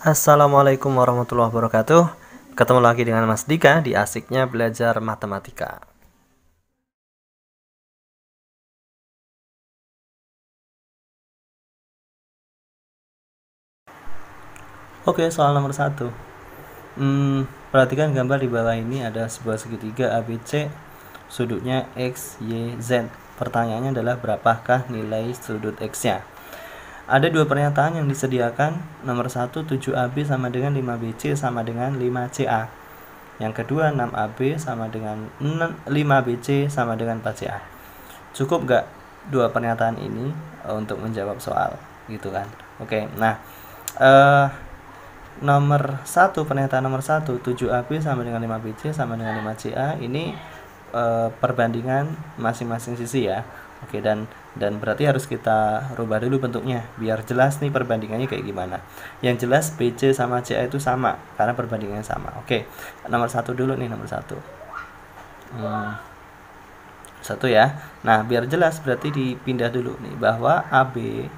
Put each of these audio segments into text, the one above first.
Assalamualaikum warahmatullahi wabarakatuh. Ketemu lagi dengan Mas Dika di Asiknya Belajar Matematika. Oke, soal nomor 1. Perhatikan gambar di bawah ini ada sebuah segitiga ABC, sudutnya X, Y, Z. Pertanyaannya adalah berapakah nilai sudut X-nya? Ada dua pernyataan yang disediakan. Nomor 1, 7AB sama dengan 5BC sama dengan 5CA. Yang kedua, 6AB sama dengan 5BC sama dengan 4CA. Cukup gak dua pernyataan ini untuk menjawab soal, gitu kan? Oke, nah pernyataan nomor 1, 7AB sama dengan 5BC sama dengan 5CA, ini perbandingan masing-masing sisi ya. Oke, dan berarti harus kita rubah dulu bentuknya biar jelas nih perbandingannya kayak gimana. Yang jelas BC sama CA itu sama karena perbandingannya sama. Oke, nomor 1 dulu nih, nomor 1. 1 ya. Nah, biar jelas berarti dipindah dulu nih bahwa AB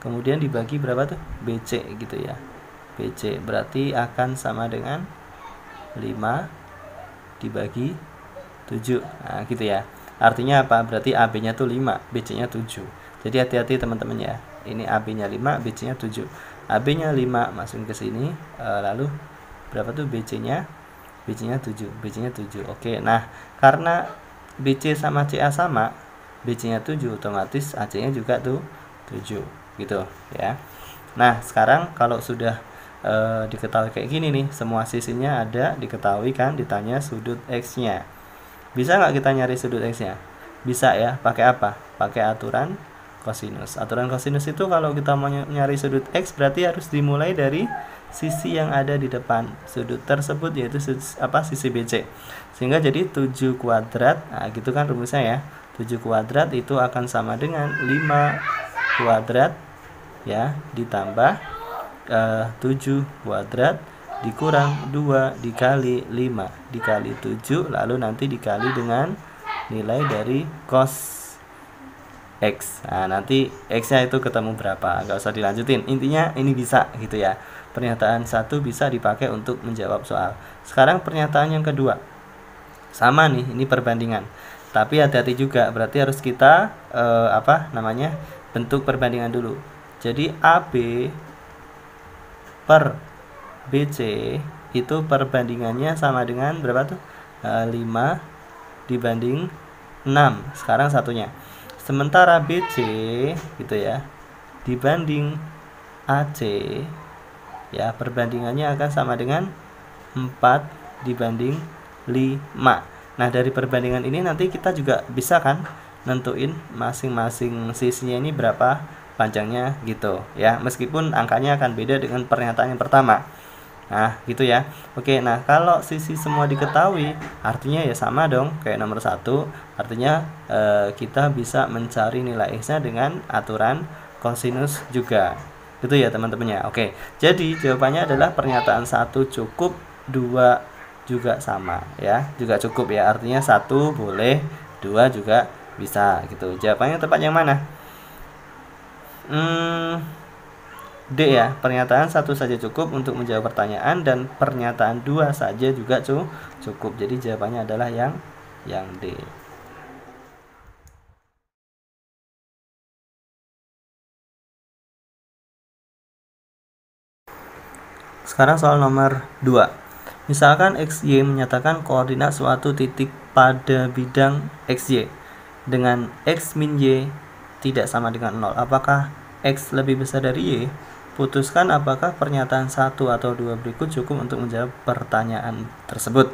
kemudian dibagi berapa tuh? BC gitu ya. BC berarti akan sama dengan 5 dibagi 7. Nah, gitu ya. Artinya apa? Berarti AB-nya tuh 5, BC-nya 7. Jadi hati-hati teman-teman ya. Ini AB-nya 5, BC-nya 7. AB-nya 5 masukin ke sini, lalu berapa tuh BC-nya? BC-nya 7. BC-nya 7. Oke, nah karena BC sama CA sama, BC-nya 7, otomatis AC-nya juga tuh 7 gitu ya. Nah, sekarang kalau sudah diketahui kayak gini nih, semua sisinya ada diketahui kan, ditanya sudut X-nya. Bisa nggak kita nyari sudut X-nya? Bisa ya, pakai apa? Pakai aturan kosinus. Aturan kosinus itu kalau kita mau nyari sudut X berarti harus dimulai dari sisi yang ada di depan sudut tersebut, yaitu sisi BC. Sehingga jadi 7 kuadrat, nah gitu kan rumusnya ya. 7 kuadrat itu akan sama dengan 5 kuadrat ya, ditambah 7 kuadrat dikurang 2 dikali 5 dikali 7, lalu nanti dikali dengan nilai dari cos X. Nah, nanti X-nya itu ketemu berapa, nggak usah dilanjutin. Intinya ini bisa gitu ya. Pernyataan 1 bisa dipakai untuk menjawab soal. Sekarang pernyataan yang kedua. Sama nih, ini perbandingan. Tapi hati-hati juga, berarti harus kita bentuk perbandingan dulu. Jadi AB per BC itu perbandingannya sama dengan berapa tuh? 5 dibanding 6. Sekarang satunya. Sementara BC gitu ya, dibanding AC ya, perbandingannya akan sama dengan 4 dibanding 5. Nah, dari perbandingan ini nanti kita juga bisa kan nentuin masing-masing sisinya ini berapa panjangnya gitu ya, meskipun angkanya akan beda dengan pernyataan yang pertama. Nah, gitu ya. Oke, nah kalau sisi semua diketahui, artinya ya sama dong kayak nomor 1. Artinya kita bisa mencari nilai X-nya dengan aturan kosinus juga. Gitu ya teman-teman ya. Oke, jadi jawabannya adalah pernyataan 1 cukup, 2 juga sama ya. Juga cukup ya. Artinya 1 boleh, 2 juga bisa gitu. Jawabannya tepat yang mana? D ya, pernyataan 1 saja cukup untuk menjawab pertanyaan dan pernyataan 2 saja juga cukup. Jadi jawabannya adalah yang D. Sekarang soal nomor 2. Misalkan XY menyatakan koordinat suatu titik pada bidang XY dengan X min Y tidak sama dengan 0. Apakah X lebih besar dari Y? Putuskan apakah pernyataan 1 atau 2 berikut cukup untuk menjawab pertanyaan tersebut.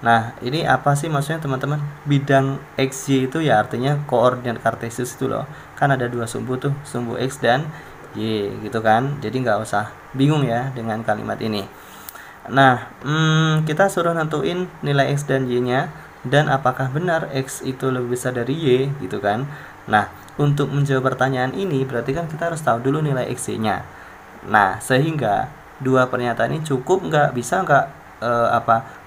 Nah, ini apa sih maksudnya teman-teman? Bidang XY itu ya artinya koordinat kartesius itu loh. Kan ada dua sumbu tuh, sumbu X dan Y gitu kan. Jadi nggak usah bingung ya dengan kalimat ini. Nah, kita suruh nentuin nilai X dan Y-nya dan apakah benar X itu lebih besar dari Y gitu kan. Nah, untuk menjawab pertanyaan ini berarti kan kita harus tahu dulu nilai X-nya. Nah, sehingga dua pernyataan ini cukup nggak, bisa nggak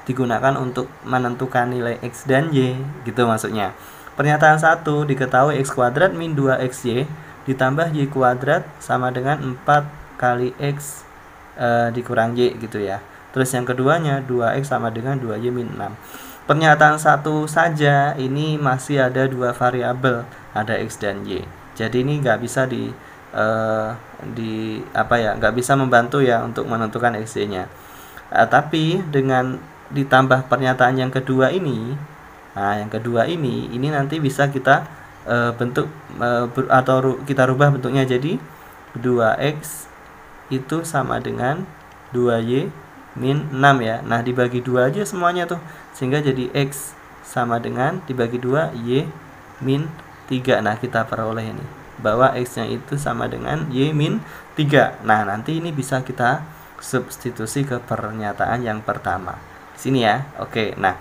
digunakan untuk menentukan nilai X dan Y gitu maksudnya. Pernyataan 1 diketahui X kuadrat min 2XY ditambah Y kuadrat sama dengan 4 kali X dikurang Y gitu ya. Terus yang keduanya 2X sama dengan 2Y min 6. Pernyataan satu saja ini masih ada dua variabel, ada X dan Y. Jadi ini nggak bisa nggak bisa membantu ya untuk menentukan XY-nya. Tapi dengan ditambah pernyataan yang kedua ini, nah yang kedua ini nanti bisa kita bentuk atau kita rubah bentuknya jadi 2X itu sama dengan 2Y min 6 ya. Nah dibagi 2 aja semuanya tuh, sehingga jadi X sama dengan dibagi 2 Y min 3. Nah kita peroleh ini bahwa X nya itu sama dengan Y min 3. Nah nanti ini bisa kita substitusi ke pernyataan yang pertama sini ya. Oke, nah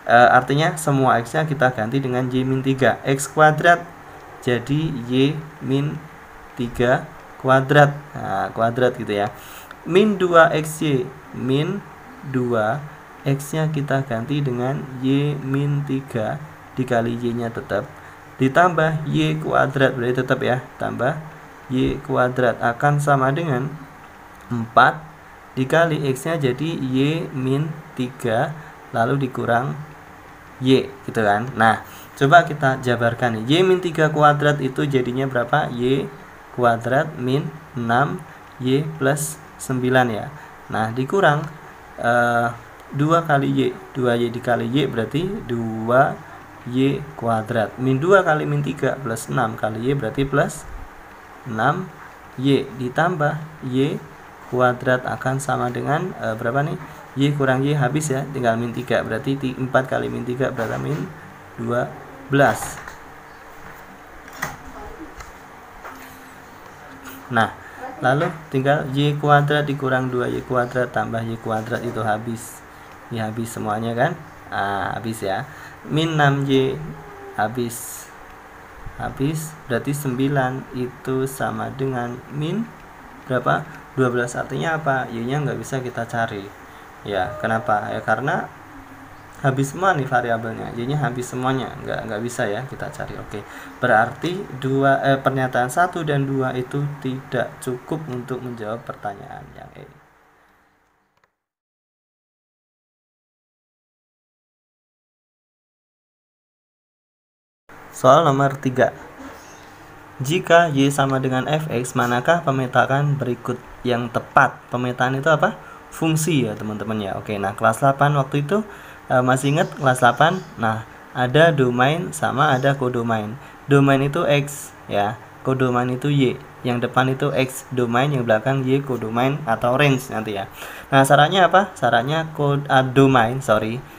artinya semua X nya kita ganti dengan Y min 3. X kuadrat jadi Y min 3 kuadrat. Nah kuadrat gitu ya. Min 2XY min 2, X nya kita ganti dengan Y min 3 dikali Y nya tetap, ditambah Y kuadrat, berarti tetap ya, tambah Y kuadrat akan sama dengan 4 dikali X nya jadi Y min 3 lalu dikurang Y gitu kan. Nah coba kita jabarkan nih, Y min 3 kuadrat itu jadinya berapa? Y kuadrat min 6 Y plus 9 ya. Nah dikurang 2 kali Y, 2Y dikali Y berarti 2Y kuadrat, min 2 kali min 3 plus 6 kali Y berarti plus 6Y, ditambah Y kuadrat akan sama dengan berapa nih? Y kurang Y habis ya, tinggal min 3, berarti 4 kali min 3 berarti min 12. Nah lalu tinggal Y kuadrat dikurang 2Y kuadrat tambah Y kuadrat itu habis. Ini habis semuanya kan? Habis ya. Min 6Y habis. Berarti 9 itu sama dengan min berapa? 12. Artinya apa? Y-nya nggak bisa kita cari. Ya, kenapa? Ya karena habis semua nih variabelnya, Y-nya habis semuanya, nggak bisa ya kita cari. Oke, berarti pernyataan 1 dan 2 itu tidak cukup untuk menjawab pertanyaan yang E. Soal nomor 3. Jika Y sama dengan Fx, manakah pemetaan berikut yang tepat? Pemetaan itu apa? Fungsi ya teman-teman ya. Oke, nah kelas 8 waktu itu masih ingat kelas 8? Nah, ada domain sama ada kodomain. Domain itu X ya, kodomain itu Y. Yang depan itu X domain, yang belakang Y kodomain atau range nanti ya. Nah, syaratnya apa? Syaratnya domain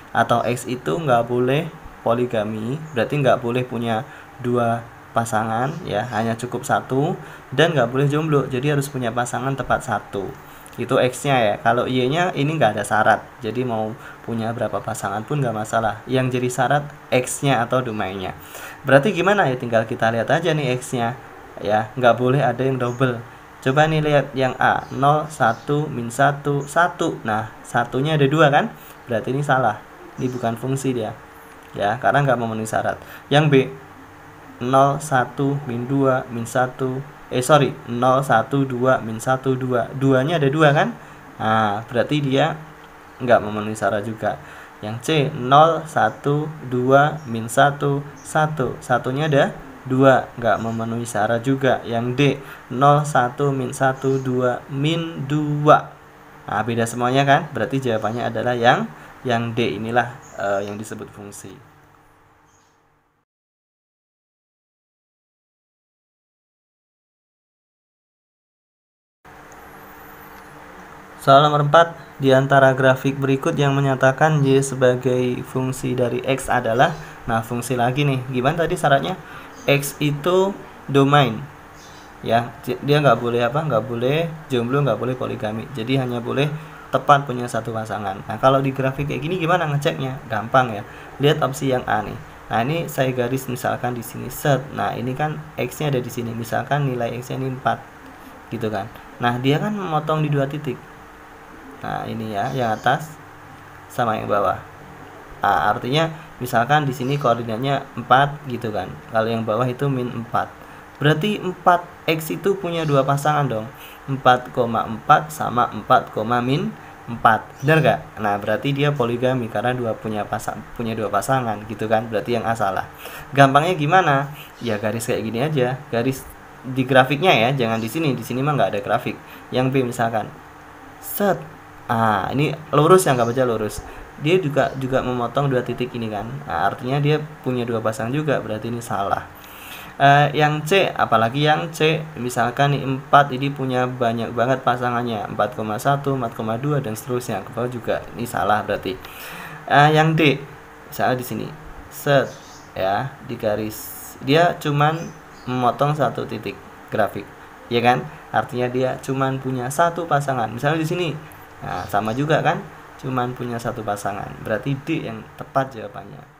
atau X itu nggak boleh poligami, berarti nggak boleh punya dua pasangan ya, hanya cukup satu, dan nggak boleh jomblo, jadi harus punya pasangan tepat satu. Itu X nya ya. Kalau Y nya ini nggak ada syarat, jadi mau punya berapa pasangan pun nggak masalah. Yang jadi syarat X nya atau domainnya. Berarti gimana ya, tinggal kita lihat aja nih X nya ya, nggak boleh ada yang double. Coba nih lihat yang A, 0, 1, min 1, 1. Nah satunya ada 2 kan, berarti ini salah, ini bukan fungsi dia ya, karena nggak memenuhi syarat. Yang B, 0, 1, min 2, min 1, 0, 1, 2, min 1, 2. 2-nya ada 2 kan? Nah, berarti dia nggak memenuhi syarat juga. Yang C, 0, 1, 2, min 1, 1. Satunya ada 2, nggak memenuhi syarat juga. Yang D, 0, 1, min 1, 2, min 2. Nah, beda semuanya kan? Berarti jawabannya adalah yang D, inilah yang disebut fungsi. Soal nomor 4, di antara grafik berikut yang menyatakan Y sebagai fungsi dari X adalah, nah fungsi lagi nih, gimana tadi syaratnya? X itu domain ya, dia nggak boleh nggak boleh jomblo, nggak boleh poligami, jadi hanya boleh tepat punya satu pasangan. Nah kalau di grafik kayak gini gimana ngeceknya? Gampang ya, lihat opsi yang A nih. Nah ini saya garis misalkan di sini set. Nah ini kan X nya ada di sini, misalkan nilai X nya ini 4 gitu kan. Nah dia kan memotong di 2 titik. Nah ini ya, yang atas sama yang bawah. Nah, artinya misalkan di sini koordinatnya 4 gitu kan. Kalau yang bawah itu min 4. Berarti 4X itu punya dua pasangan dong. 4,4 sama 4,-4. Benar gak? Nah, berarti dia poligami karena punya dua pasangan gitu kan. Berarti yang A salah. Gampangnya gimana? Ya garis kayak gini aja. Garis di grafiknya ya, jangan di sini. Di sini mah nggak ada grafik. Yang B misalkan. Set. Ini lurus, yang nggak baca lurus. Dia juga memotong dua titik ini kan. Nah, artinya dia punya dua pasang juga. Berarti ini salah. Yang C, apalagi yang C, misalkan nih 4 ini punya banyak banget pasangannya, 4,1, 4,2 dan seterusnya. Ke bawah juga ini salah berarti. Yang D, misalnya di sini, set ya, di garis dia cuman memotong satu titik grafik, ya kan? Artinya dia cuman punya satu pasangan. Misalnya di sini, nah sama juga kan, cuman punya satu pasangan. Berarti D yang tepat jawabannya.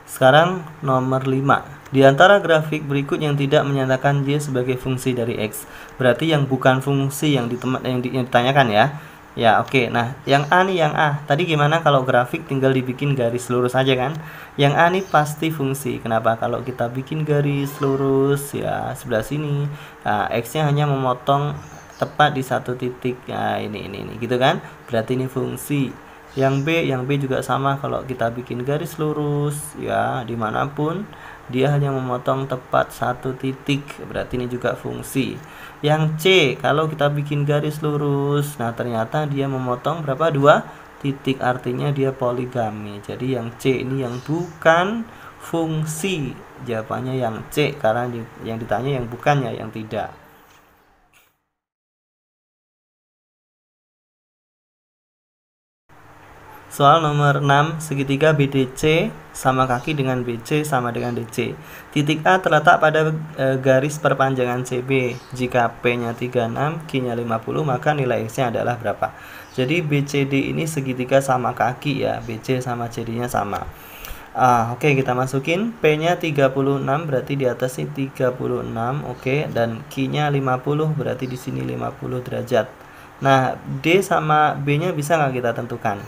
Sekarang nomor 5. Di antara grafik berikut yang tidak menyatakan Y sebagai fungsi dari X. Berarti yang bukan fungsi yang ditanyakan ya. Ya, oke. Nah, yang A nih, yang A. Tadi gimana kalau grafik tinggal dibikin garis lurus aja kan? Yang A nih pasti fungsi. Kenapa? Kalau kita bikin garis lurus ya sebelah sini, X-nya hanya memotong tepat di satu titik. Nah, ini gitu kan? Berarti ini fungsi. Yang B juga sama, kalau kita bikin garis lurus ya dimanapun dia hanya memotong tepat satu titik, berarti ini juga fungsi. Yang C, kalau kita bikin garis lurus, nah ternyata dia memotong berapa? 2 titik, artinya dia poligami. Jadi yang C ini yang bukan fungsi. Jawabannya yang C, karena yang ditanya yang bukannya, yang tidak. Soal nomor 6, segitiga BDC sama kaki dengan BC sama dengan DC. Titik A terletak pada garis perpanjangan CB. Jika P-nya 36, Q-nya 50, maka nilai X-nya adalah berapa? Jadi BCD ini segitiga sama kaki ya, BC sama CD-nya sama. Oke, kita masukin P-nya 36, berarti di atas ini 36, oke, dan Q-nya 50, berarti di sini 50 derajat. Nah, D sama B-nya bisa nggak kita tentukan?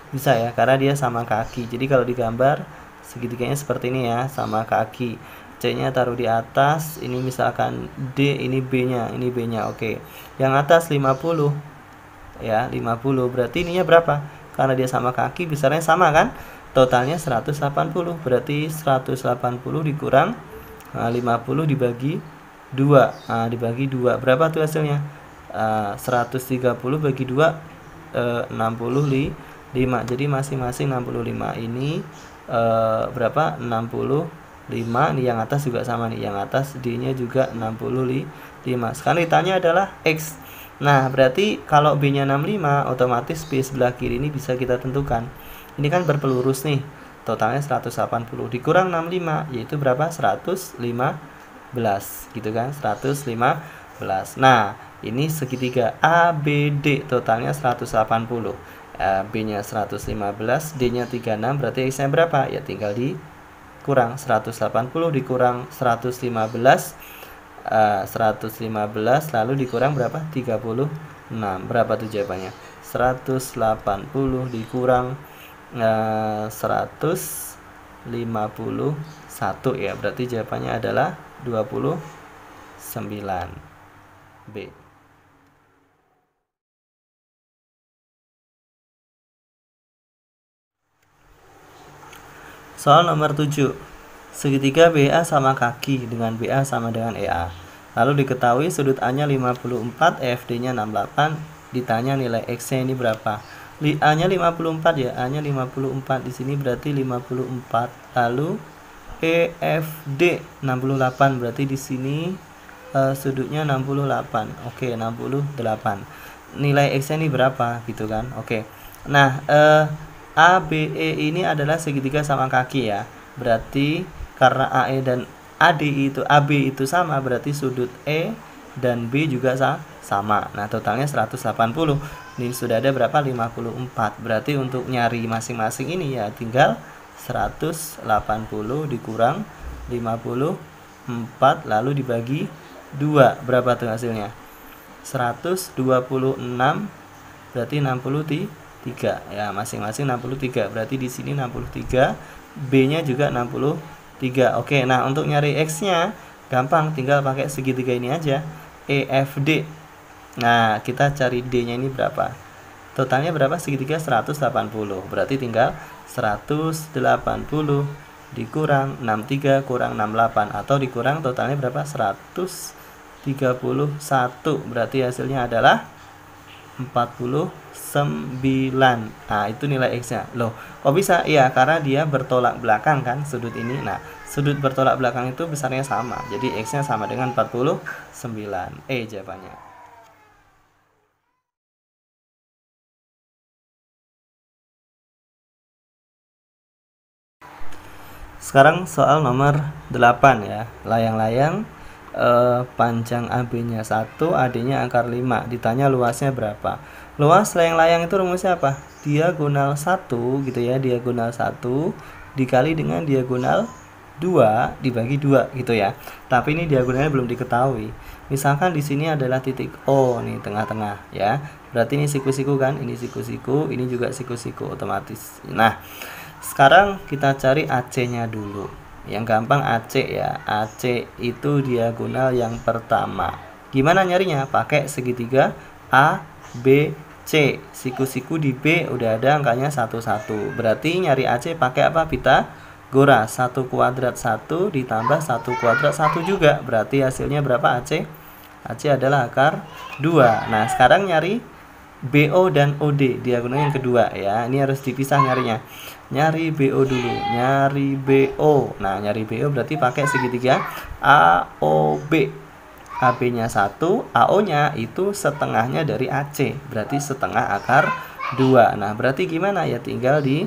Bisa ya, karena dia sama kaki. Jadi kalau digambar segitiganya seperti ini ya, sama kaki. C-nya taruh di atas, ini misalkan D, ini B-nya, oke. Yang atas 50 ya, 50, berarti ininya berapa? Karena dia sama kaki, besarnya sama kan? Totalnya 180, berarti 180 dikurang 50 dibagi 2. Dibagi 2, berapa tuh hasilnya? 130 bagi 2, 65. Jadi masing-masing 65 ini berapa? 65. Nih yang atas juga sama nih, yang atas D-nya juga 65. Sekarang ditanya adalah X. Nah, berarti kalau B-nya 65, otomatis B sebelah kiri ini bisa kita tentukan. Ini kan berpelurus nih. Totalnya 180 dikurang 65, yaitu berapa? 115 gitu kan? 115. Nah, ini segitiga ABD, totalnya 180. B-nya 115, D-nya 36, berarti X-nya berapa? Ya tinggal dikurang 180 dikurang 115, 115 lalu dikurang berapa? 36. Berapa tuh jawabannya? 180 dikurang 151 ya, berarti jawabannya adalah 29 B. Soal nomor 7. Segitiga BA sama kaki dengan BA sama dengan EA. Lalu diketahui sudut A-nya 54, EFD-nya 68. Ditanya nilai X-nya ini berapa? A-nya 54 ya, A-nya 54. Di sini berarti 54. Lalu EFD 68, berarti di sini sudutnya 68. Oke, 68. Nilai X-nya ini berapa gitu kan? Oke. Nah, ABE ini adalah segitiga sama kaki ya. Berarti karena AE dan AB itu sama, berarti sudut E dan B juga sama. Nah, totalnya 180. Ini sudah ada berapa? 54. Berarti untuk nyari masing-masing ini ya tinggal 180 dikurang 54 lalu dibagi 2. Berapa tuh hasilnya? 126, berarti 63. 3 ya, masing-masing 63. Berarti di sini 63, B-nya juga 63. Oke, nah untuk nyari X-nya gampang, tinggal pakai segitiga ini aja, EFD. Nah, kita cari D-nya ini berapa? Totalnya berapa? Segitiga 180. Berarti tinggal 180 dikurang 63 kurang 68, atau dikurang totalnya berapa? 131. Berarti hasilnya adalah 49. Nah, itu nilai X-nya. Loh, kok bisa? Iya, karena dia bertolak belakang kan sudut ini. Nah, sudut bertolak belakang itu besarnya sama. Jadi X-nya sama dengan 49. Jawabannya. Sekarang soal nomor 8 ya. Layang-layang panjang AB-nya 1, AD-nya akar 5. Ditanya luasnya berapa? Luas layang-layang itu rumusnya apa? Diagonal 1 gitu ya, diagonal 1 dikali dengan diagonal 2 dibagi 2 gitu ya. Tapi ini diagonalnya belum diketahui. Misalkan di sini adalah titik O nih, tengah-tengah ya. Berarti ini siku-siku kan? Ini siku-siku, ini juga siku-siku otomatis. Nah, sekarang kita cari AC-nya dulu. Yang gampang AC ya. AC itu diagonal yang pertama. Gimana nyarinya? Pakai segitiga A, B, C. Siku-siku di B udah ada angkanya 1, 1. Berarti nyari AC pakai apa? Pitagoras. 1 kuadrat 1 ditambah 1 kuadrat 1 juga. Berarti hasilnya berapa AC? AC adalah akar 2. Nah, sekarang nyari BO dan OD, diagonal yang kedua ya. Ini harus dipisah nyarinya. Nyari BO dulu, nyari BO. Nah, nyari BO berarti pakai segitiga AOB. AB-nya 1, AO-nya itu setengahnya dari AC. Berarti setengah akar 2. Nah, berarti gimana ya? Tinggal di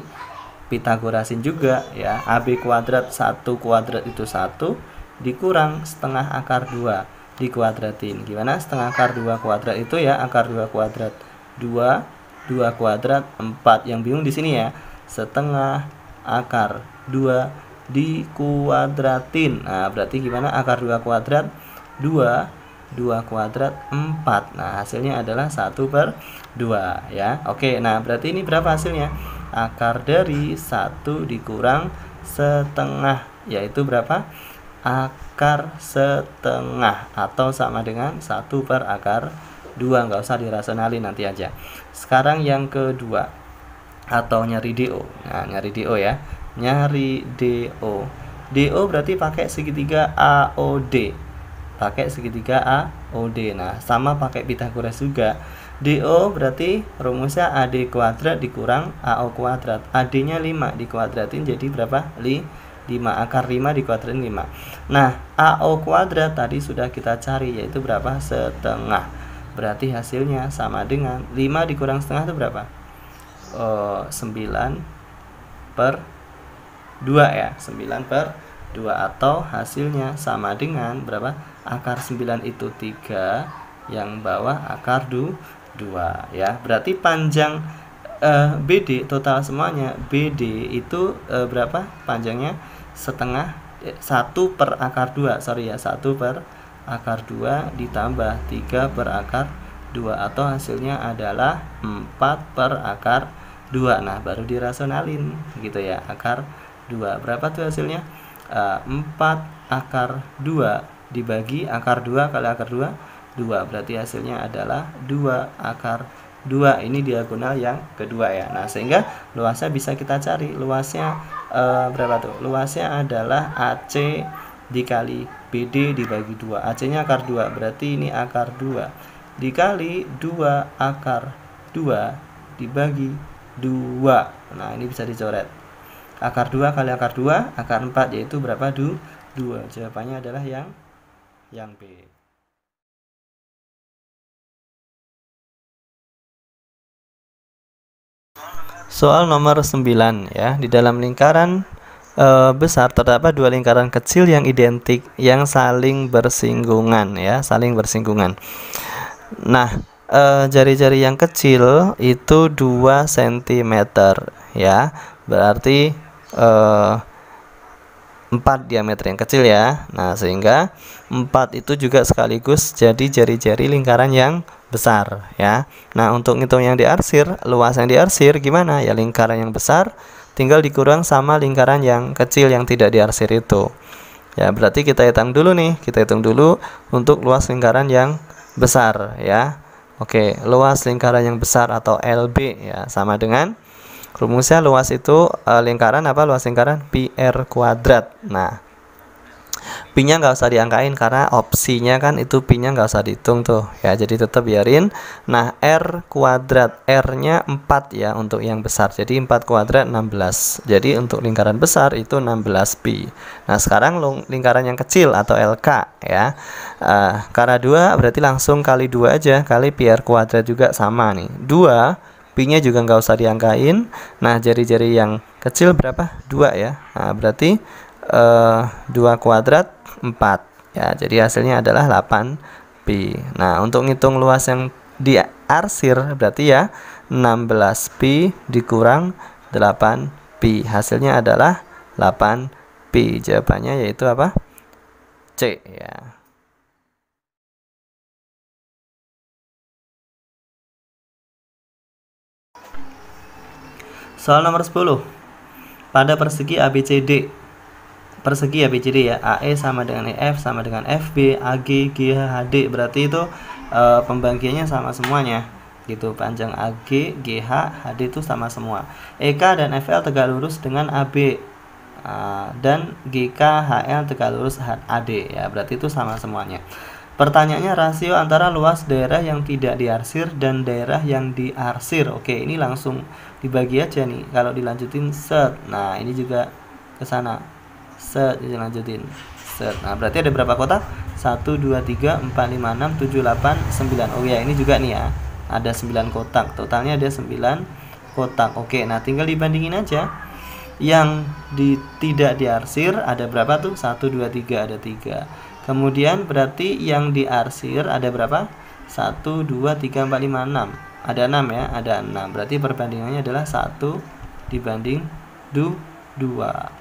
Pitagorasin juga ya. AB kuadrat 1 kuadrat itu 1 dikurang setengah akar 2 dikuadratin. Gimana? Setengah akar 2 kuadrat itu ya, akar 2 kuadrat 2, 2 kuadrat 4. Yang bingung di sini ya. Setengah akar 2 dikuadratin. Nah, berarti gimana? Akar 2 kuadrat 2, 2 kuadrat 4. Nah, hasilnya adalah 1/2 ya. Oke, nah berarti ini berapa hasilnya? Akar dari 1 dikurang setengah, yaitu berapa? Akar setengah, atau sama dengan 1/akar 2. Nggak usah dirasionalin, nanti aja. Sekarang yang kedua, atau nyari DO. Nah, nyari DO ya. Nyari DO. DO berarti pakai segitiga AOD. Pakai segitiga AOD. Nah, sama pakai Pitagoras juga. DO berarti rumusnya AD kuadrat dikurang AO kuadrat. AD-nya 5 dikuadratin jadi berapa? 5. Akar 5 dikuadratin 5. Nah, AO kuadrat tadi sudah kita cari, yaitu berapa? Setengah. Berarti hasilnya sama dengan 5 dikurang setengah itu berapa? 9/2 ya. 9/2, atau hasilnya sama dengan berapa? Akar 9 itu 3, yang bawah akar 2 ya. Berarti panjang BD total semuanya, BD itu berapa panjangnya? Setengah 1/akar 2, sorry ya, 1/akar 2 ditambah 3/akar 2, atau hasilnya adalah 4/akar 2. Nah, baru dirasionalin gitu ya, akar 2. Berapa tuh hasilnya? 4/akar 2 dibagi akar 2 kali akar 2, 2. Berarti hasilnya adalah 2/akar 2. Ini diagonal yang kedua ya. Nah, sehingga luasnya bisa kita cari. Luasnya berapa tuh? Luasnya adalah AC dikali BD dibagi 2. AC-nya akar 2, berarti ini akar 2 dikali 2/akar 2 dibagi 2. Nah, ini bisa dicoret. Akar 2 kali akar 2, akar 4, yaitu berapa? 2. Jawabannya adalah yang B. Soal nomor 9 ya. Di dalam lingkaran besar terdapat dua lingkaran kecil yang identik yang saling bersinggungan ya, saling bersinggungan. Nah, jari-jari yang kecil itu 2 cm ya. Berarti 4 diameter yang kecil ya. Nah, sehingga 4 itu juga sekaligus jadi jari-jari lingkaran yang besar ya. Nah, untuk ngitung yang diarsir, luas yang diarsir gimana? Ya lingkaran yang besar tinggal dikurang sama lingkaran yang kecil yang tidak diarsir itu. Ya, berarti kita hitung dulu nih. Kita hitung dulu untuk luas lingkaran yang besar ya. Oke, luas lingkaran yang besar atau LB ya sama dengan rumusnya luas itu lingkaran apa? Luas lingkaran pi r kuadrat. Nah, pi-nya nggak usah diangkain karena opsinya kan itu pi-nya nggak usah dihitung tuh ya, jadi tetap biarin. Nah, r kuadrat, r-nya 4 ya untuk yang besar, jadi 4 kuadrat 16, jadi untuk lingkaran besar itu 16 pi. Nah, sekarang lingkaran yang kecil atau LK ya, karena 2 berarti langsung kali 2 aja, kali pi r kuadrat juga sama nih, 2 pi-nya juga nggak usah diangkain. Nah, jari-jari yang kecil berapa? 2 ya. Nah, berarti 2 kuadrat 4 ya, jadi hasilnya adalah 8 pi. Nah, untuk ngitung luas yang diarsir berarti ya 16 pi dikurang 8 pi, hasilnya adalah 8 pi. Jawabannya yaitu apa? C ya. Soal nomor 10. Pada persegi ABCD, persegi ABCD ya, AE sama dengan EF sama dengan FB, AG, GH, HD, berarti itu pembagiannya sama semuanya gitu. Panjang AG, GH, HD itu sama semua. EK dan FL tegak lurus dengan AB dan GK, HL tegak lurus AD ya, berarti itu sama semuanya. Pertanyaannya rasio antara luas daerah yang tidak diarsir dan daerah yang diarsir. Oke, ini langsung dibagi aja nih. Kalau dilanjutin set, nah ini juga ke sana. Set, dilanjutin. Set. Nah, berarti ada berapa kotak? 1 2 3 4 5 6 7 8 9. Oh ya, ini juga nih ya. Ada 9 kotak. Totalnya ada 9 kotak. Oke, nah tinggal dibandingin aja. Yang tidak diarsir ada berapa tuh? 1 2 3, ada 3. Kemudian berarti yang diarsir ada berapa? 1 2 3 4 5 6. Ada 6 ya, ada 6. Berarti perbandingannya adalah 1 dibanding 2.